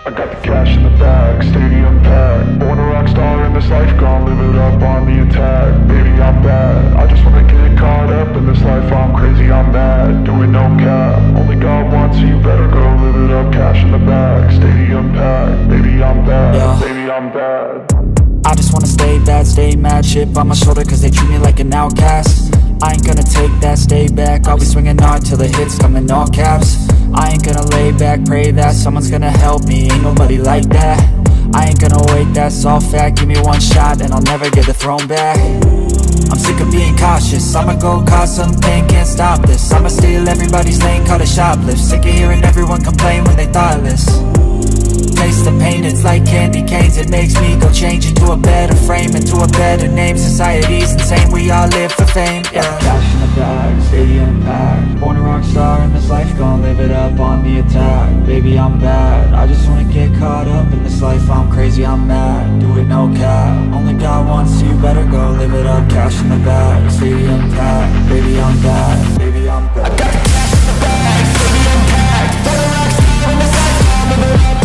I got the cash in the bag, stadium packed. Born a rock star in this life, gon' live it up on the attack. Baby, I'm bad, I just wanna get caught up in this life. I'm crazy, I'm mad, doing no cap. Only God wants, so you better go live it up. Cash in the bag, stadium packed. Baby, I'm bad, baby, I'm bad. I just wanna stay bad, stay mad. Chip on my shoulder cause they treat me like an outcast. I ain't gonna take that, stay back. I'll be swinging hard till the hits come in all caps. I ain't gonna lay back, pray that someone's gonna help me. Ain't nobody like that. I ain't gonna wait, that's all fact. Give me one shot and I'll never get the throne back. I'm sick of being cautious, I'ma go cause something, can't stop this. I'ma steal everybody's lane, call it shoplift. Sick of hearing everyone complain when they thoughtless. Taste the pain, it's like candy canes. It makes me go change into a better frame, into a better name. Society's insane, we all live for fame, yeah. Cash in the bag, stadium packed. Born a rock star in this life, gon' live it up on the attack. Baby, I'm bad, I just wanna get caught up in this life. I'm crazy, I'm mad, do it no cap. Only God wants, so you better go live it up. Cash in the bag, stadium packed. Baby, I'm bad, baby, I'm bad. I got the cash in the bag, stadium packed. Born a rock star in this life, gon' live it up.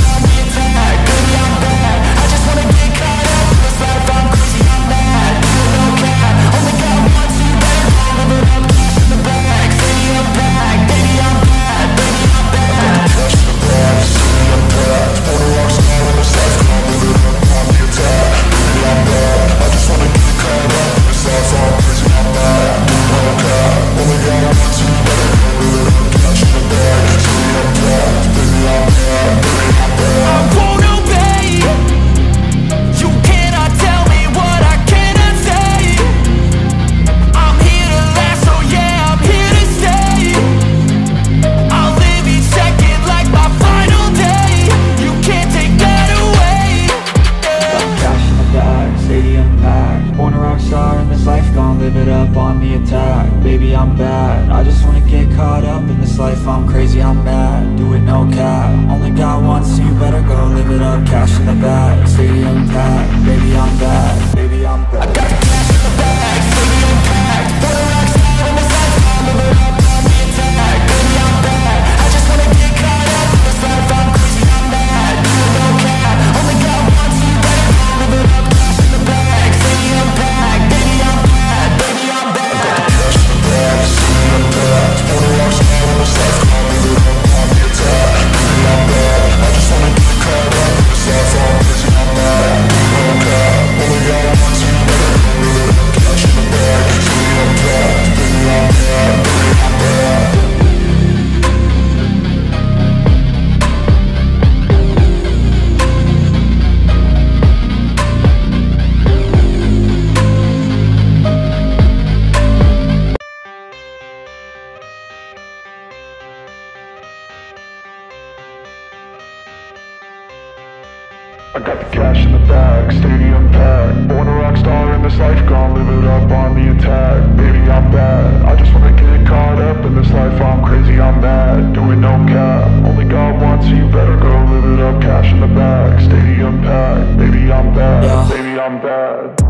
I got the cash in the bag, stadium packed. Born a rock star in this life, gon' live it up on the attack. Baby, I'm bad, I just wanna get caught up in this life. I'm crazy, I'm mad, doing no cap. Only God wants, so you better go live it up. Cash in the bag, stadium packed. Baby, I'm bad, baby, I'm bad.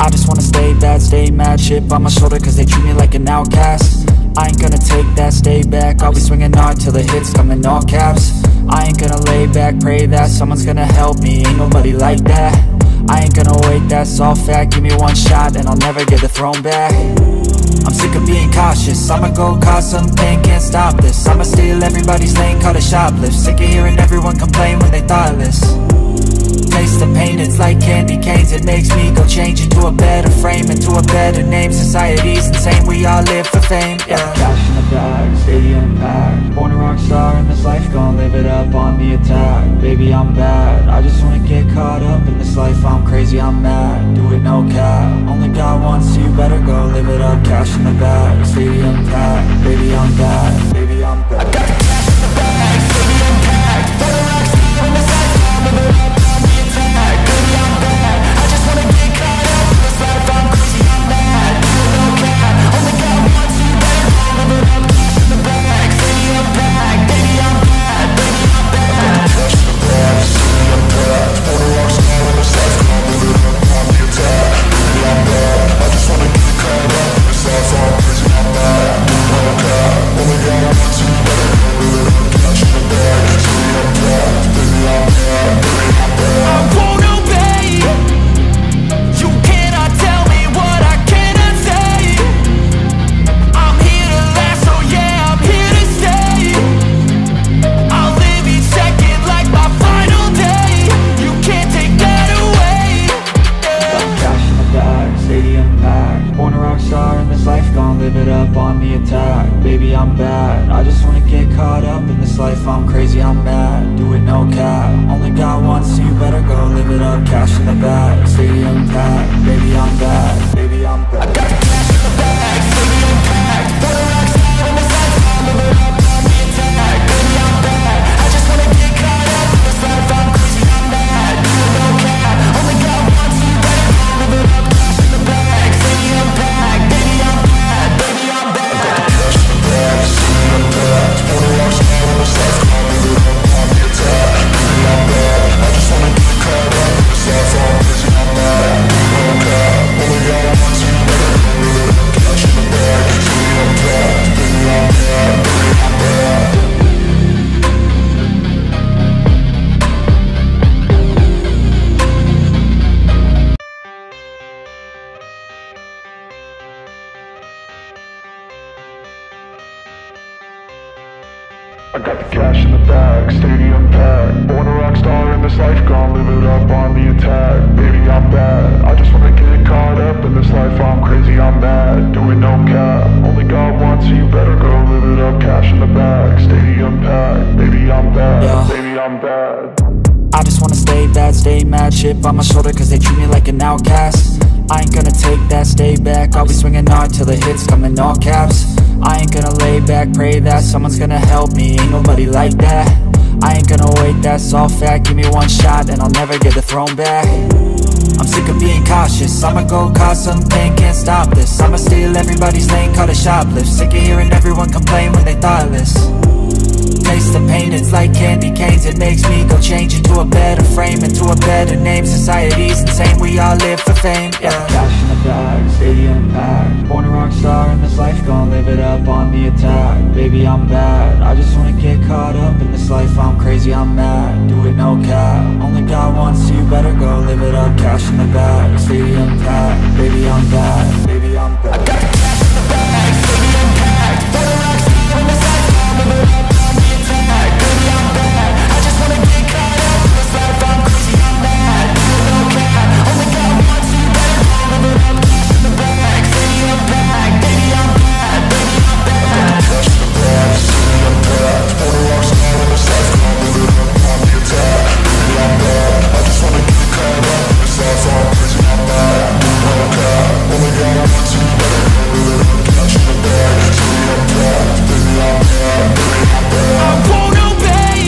I just wanna stay bad, stay mad. Chip on my shoulder cause they treat me like an outcast. I ain't gonna take that, stay back. I'll be swinging hard till the hits come in all caps. I ain't gonna lay back, pray that someone's gonna help me. Ain't nobody like that. I ain't gonna wait, that's all fact. Give me one shot and I'll never get the throne back. I'm sick of being cautious, I'ma go cause something, can't stop this. I'ma steal everybody's lane, call it shoplift. Sick of hearing everyone complain when they thoughtless. Taste the pain, it's like candy canes. It makes me go change into a better frame, into a better name. Society's insane, we all live for fame, yeah. Cash in the bag, stadium packed. Born a rock star in this life, gon' live it up on the attack. Baby, I'm bad, I just wanna get caught up in this life. I'm crazy, I'm mad, do it no cap. Only God wants, so you better go live it up. Cash in the bag, stadium packed. Baby, I'm bad, baby, I'm bad. I got the cash in the bag, stadium packed. Born a rock star in this life, gon' live it up. Only God up on the attack. Baby, I'm bad, I just wanna get caught up in this life. I'm crazy, I'm mad, do it no cap. Only got one, so you better go live it up. Cash in the bag, stadium packed. Baby, I'm bad, baby, I'm bad. I got the cash in the bag, stadium packed. Put a rock star on the side, I'm living up on the attack. Baby, I'm bad, I just wanna get caught up in this life. I'm crazy, I'm mad, do it no cap. Only got one, so you better go live it up. Cash in the bag, stadium packed. Baby, I'm bad, baby, I'm bad. I got the cash in the bag, stadium packed. Put a rock star on the side, I'm living up on the attack. Baby, I'm bad, I just wanna get caught up in this life. I'm crazy, I'm mad, do it no cap. Only got one, so you better go live it up. Cash in the bag, stadium packed. Baby, I'm bad, baby, I'm bad. I got the cash in the bag, stadium packed. Born a rock star in this life, gon' live it up on the attack. Baby, I'm bad, I just wanna get caught up in this life. I'm crazy, I'm mad, do it no cap. Only got one, so you better go live it up. Cash in the bag, stadium packed. Baby, I'm bad, Yeah. baby, I'm bad. I just wanna stay bad, stay mad. Chip on my shoulder cause they treat me like an outcast. I ain't gonna take that, stay back. I'll be swinging hard till the hits come in all caps. I ain't gonna lay back, pray that someone's gonna help me. Ain't nobody like that. I ain't gonna wait, that's all fact. Give me one shot and I'll never get the throne back. I'm sick of being cautious, I'ma go cause some pain, can't stop this. I'ma steal everybody's lane, call it shoplift. Sick of hearing everyone complain when they thoughtless. Taste the pain, it's like candy canes. It makes me go change into a better frame, into a better name. Society's insane, we all live for fame, yeah. Cash in the bag, stadium packed. Born a rock star in this life, gon' live it up on the attack. Baby, I'm bad, I just wanna get caught up in this life. I'm crazy, I'm mad, do it no cap. Only got one, so you better go live it up. Cash in the bag, stadium packed. Baby, I'm bad, baby, I'm bad. I got the cash in the bag, stadium packed. Born a rock star in this life, gon' live it up. Baby, I'm bad, I just wanna get caught up in this life. I'm crazy, I'm mad, do it no cap. Only got one, so you better go live it up. Cash in the bag, stadium packed. Baby, I'm bad, baby, I'm bad. Cash in the bag, stadium packed. Born a rock star in this life, gon' live it up on the attack. Baby, I'm bad, I just wanna get caught up in this life. I'm crazy, I'm mad, do it no cap. Only got one, so you better go live it up. Cash in the bag, stadium packed. Baby, I'm bad, baby, I'm bad. I won't obey.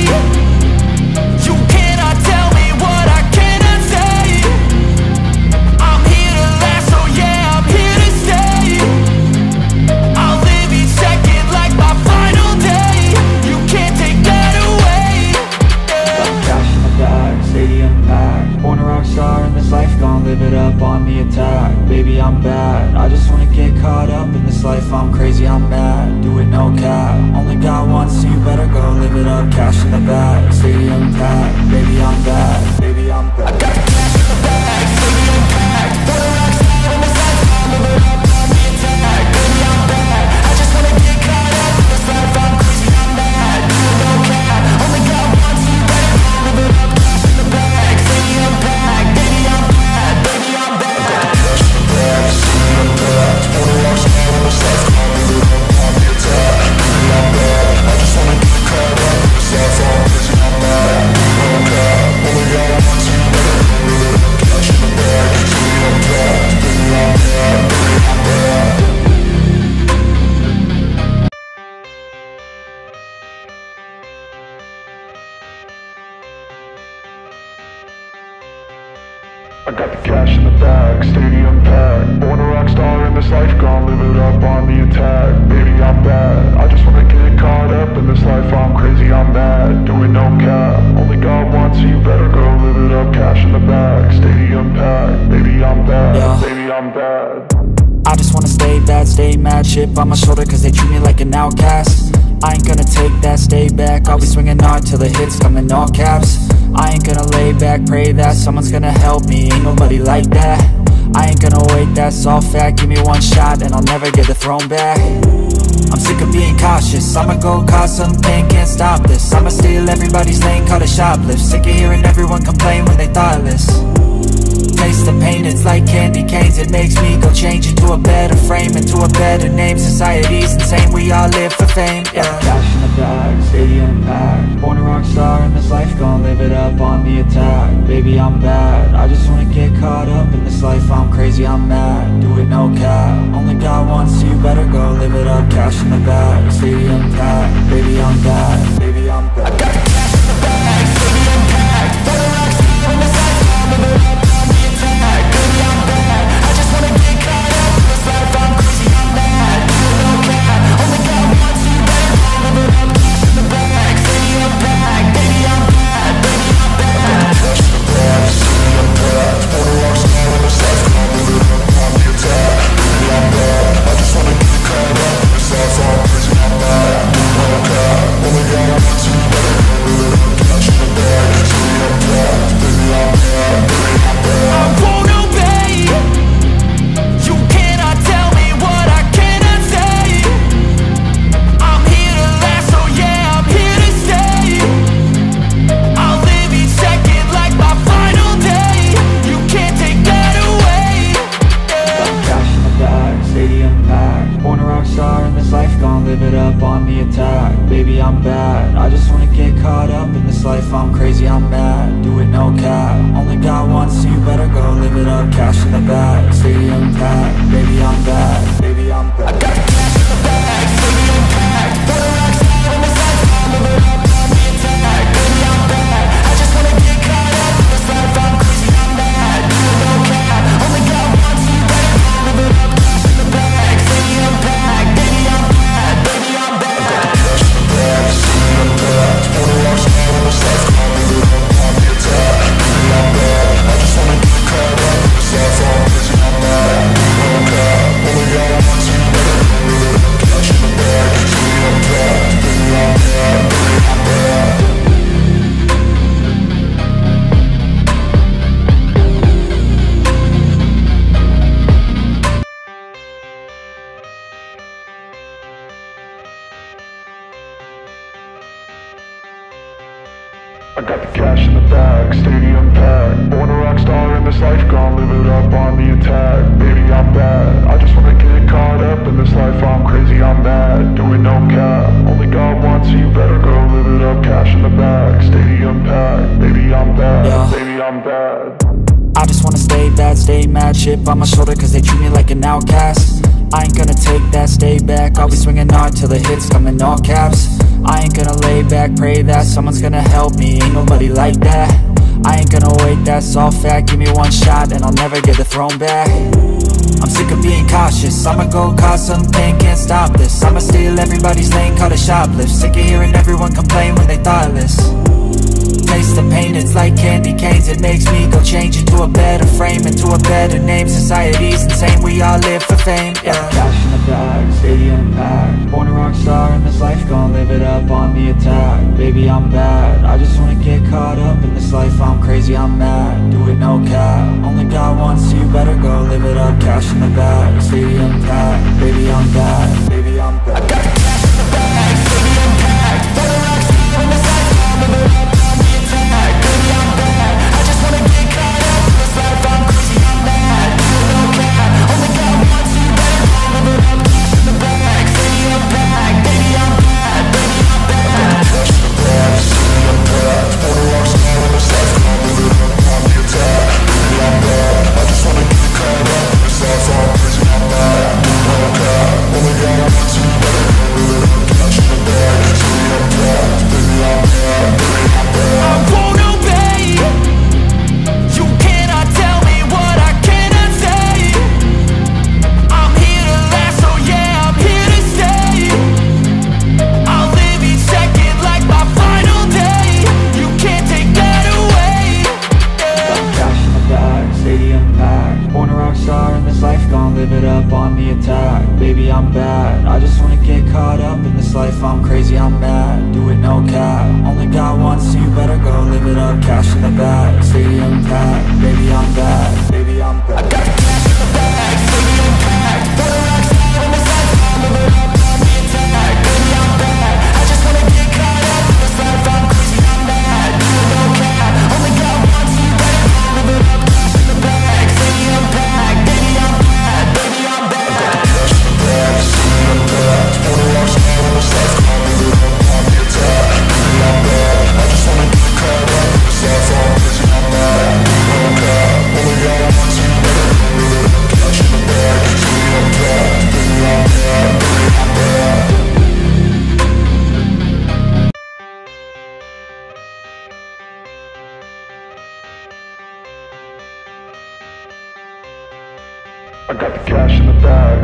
You cannot tell me what I cannot say. I'm here to last, so yeah, I'm here to stay. I'll live each second like my final day. You can't take that away. Yeah. Cash in the bag, stadium packed. Born a rock star in this life, gon' live it up on the attack. Baby, I'm bad, I just wanna get caught up in this life. I'm crazy, I'm mad, do it no cap. Only got one, so you better go live it up. Cash in the bag, stadium packed. Baby, I'm bad, baby, I'm bad. I got the cash in the bag, stadium packed. Put a rock star on the side, I'm living up on the attack. Baby, I'm bad, I just wanna get caught up in this life. I'm crazy, I'm mad, do it no cap. Only got one, so you better go live it up. Cash in the bag, stadium packed. Baby, I'm bad, baby, I'm bad. I got the cash in the bag, stadium packed. Put a rock star on the side, I'm living up on the attack. Baby, I'm bad, I just wanna get caught up in this life. I'm crazy, I'm mad, do it no cap. Only got one, so you better go live it up. Cash in the bag, stadium packed. Baby, I'm bad, baby, I'm bad. I got the cash in the bag, stadium packed. Born a rock star in this life, gon' live it up on the attack. Baby, I'm bad, I just wanna get caught up in this life. I'm crazy, I'm mad, do it no cap. Only got one, so you better go live it up. Cash in the bag, stadium packed. Baby, I'm bad, Yeah. baby, I'm bad. I just wanna stay bad, stay mad. Chip on my shoulder cause they treat me like an outcast. I ain't gonna take that, stay back. I'll be swinging hard till the hits come in all caps. I ain't gonna lay back, pray that someone's gonna help me. Ain't nobody like that. I ain't gonna wait, that's all fact. Give me one shot and I'll never get the throne back. I'm sick of being cautious, I'ma go cause some pain, can't stop this. I'ma steal everybody's lane, call it shoplift. Sick of hearing everyone complain when they thoughtless. Taste the pain, it's like candy canes. It makes me go change into a better frame, into a better name. Society's insane, we all live for fame, yeah. Cash in the bag, stadium packed. Born a rock star in this life, gon' live it up on the attack. Baby, I'm bad, I just wanna get caught up in this life. I'm crazy, I'm mad, do it no cap. Only got one, so you better go live it up. Cash in the bag, stadium packed. Baby, I'm bad, baby, I'm bad. I got the cash in the bag, stadium packed. Born a rock star in this life, gon' live it up on the attack. Baby, I'm bad, I just wanna get caught up in this life. I'm crazy, I'm mad, do it no cap. Only got one, so you better go live it up. Cash in the bag, stadium packed. Baby, I'm bad, baby, I'm bad. Cash in the bag, stadium packed. Born a rock star in this life, gon' live it up on the attack. Baby, I'm bad, I just wanna get caught up in this life. I'm crazy, I'm mad, do it no cap. Only got one, so you better go live it up. Cash in the bag, stadium packed. Baby, I'm bad, baby, I'm bad. I won't obey. You cannot tell me what I cannot say. I'm here to last, so yeah, I'm here to stay. I'll live each second like my final day. You can't take that away, yeah. Cash in the bag, stadium packed. Born a rock star in this life, gon' live it up on the attack. Baby, I'm bad, I just wanna get caught up in this life. I'm crazy, I'm mad, do it no cap. Only got one, so you better go live it up. Cash in the bag, stadium packed. Baby, I'm bad, baby, I'm bad. I got the cash in the bag, stadium packed. Born a rock star in this life, gon' live it up on the attack. Baby, I'm bad, I just wanna get caught up in this life. I'm crazy, I'm mad, do it no cap. Only got one, so you better go live it up. Cash in the bag, stadium packed. Baby, I'm bad, baby, I'm bad. I got the cash in the bag, stadium packed. Born a rock star in this life, gon' live it up on the attack. Baby, I'm bad, I just wanna get caught up in this life. I'm crazy, I'm mad, do it no cap. Only got one, so you better go live it up. Cash in the bag, stadium packed. Baby, I'm bad, baby, I'm bad. I got the cash in the bag, stadium packed. Born a rock star in this life, gon' live it up on the attack. Baby, I'm bad, I just wanna get caught up in this life. I'm crazy, I'm mad, do it no cap. Only got one, so you better go live it up. Cash in the bag, stadium packed. Baby, I'm bad, Yeah. baby, I'm bad. I just wanna stay bad, stay mad. Chip on my shoulder cause they treat me like an outcast. I ain't gonna take that, stay back. I'll be swinging hard till the hits come in all caps. I ain't gonna lay back, pray that someone's gonna help me. Ain't nobody like that. I ain't gonna wait, that's all fact. Give me one shot and I'll never get the throne back. I'm sick of being cautious, I'ma go cause some pain, can't stop this. I'ma steal everybody's lane, call it shoplift. Sick of hearing everyone complain when they thoughtless. Taste the pain, it's like candy canes. It makes me go change into a better frame, into a better name. Society's insane, we all live for fame, yeah. Cash in the bag, stadium packed. Born a rock star in this life, gon' live it up on the attack. Baby, I'm bad, I just wanna get caught up in this life. I'm crazy, I'm mad, do it no cap. Only got one, so you better go live it up. Cash in the bag, stadium packed. Baby, I'm bad, baby, I'm bad. I got the cash in the bag, stadium packed. Born a rock star in this life, gon' live it up on the attack. Baby, I'm bad, I just wanna get caught up in this life. I'm crazy, I'm mad, do it no cap. Only got one, so you better go live it up. Cash in the bag, stadium packed. Baby, I'm bad, baby, I'm bad. Cash in the bag, stadium packed. Born a rock star in this life, gon' live it up on the attack. Baby, I'm bad, I just wanna get caught up in this life. I'm crazy, I'm mad, do it no cap. Only got one, so you better go live it up. Cash in the bag, stadium packed. Baby, I'm bad, baby, I'm bad. I won't obey. You cannot tell me what I cannot say. I'm here to last, so yeah, I'm here to stay. I'll live each second like my final day. You can't take that away, yeah. Cash in the bag, stadium packed. Born a rock star in this life, gon' live it up on the attack. Baby, I'm bad, I just wanna get caught up in this life. I'm crazy, I'm mad, do it no cap. Only got one, so you better go live it up. Cash in the bag, stadium packed. Baby, I'm bad, baby, I'm bad. I got the cash in the bag, stadium packed. Born a rock star in this life, gon' live it up on the attack. Baby, I'm bad, I just wanna get caught up in this life. I'm crazy, I'm mad, do it no cap. Only got one, so you better go live it up. Cash in the bag,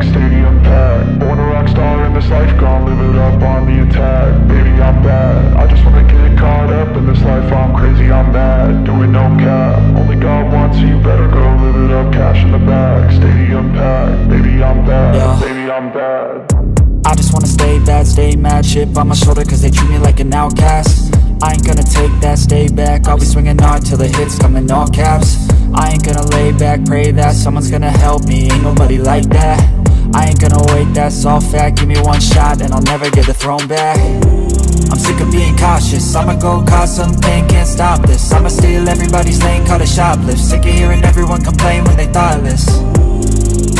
bag, stadium packed. Born a rock star in this life, gon' live it up on the attack. Baby, I'm bad, I just wanna get caught up in this life. I'm crazy, I'm mad, doing no cap. Only God wants, so you better go live it up. Cash in the bag, stadium packed. Baby, I'm bad, Yeah. baby, I'm bad. I just wanna stay bad, stay mad, chip on my shoulder cause they treat me like an outcast. I ain't gonna take that, stay back, I'll be swinging hard till the hits come in all caps. I ain't gonna lay back, pray that someone's gonna help me, ain't nobody like that. I ain't gonna wait, that's all fact, give me one shot and I'll never get the throne back. I'm sick of being cautious, I'ma go cause some pain, can't stop this. I'ma steal everybody's lane, call it shoplift. Sick of hearing everyone complain when they thoughtless.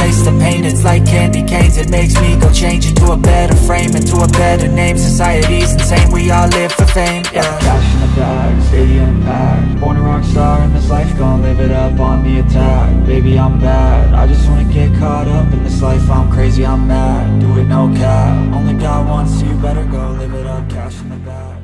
Taste the pain, it's like candy canes. It makes me go change into a better frame, into a better name. Society's insane, we all live for fame, yeah. Cash in the bag, stadium packed. Born a rock star in this life, gon' live it up on the attack. Baby, I'm bad, I just wanna get caught up in this life. I'm crazy, I'm mad, do it no cap. Only God wants, so you better go live it up. Cash in the bag.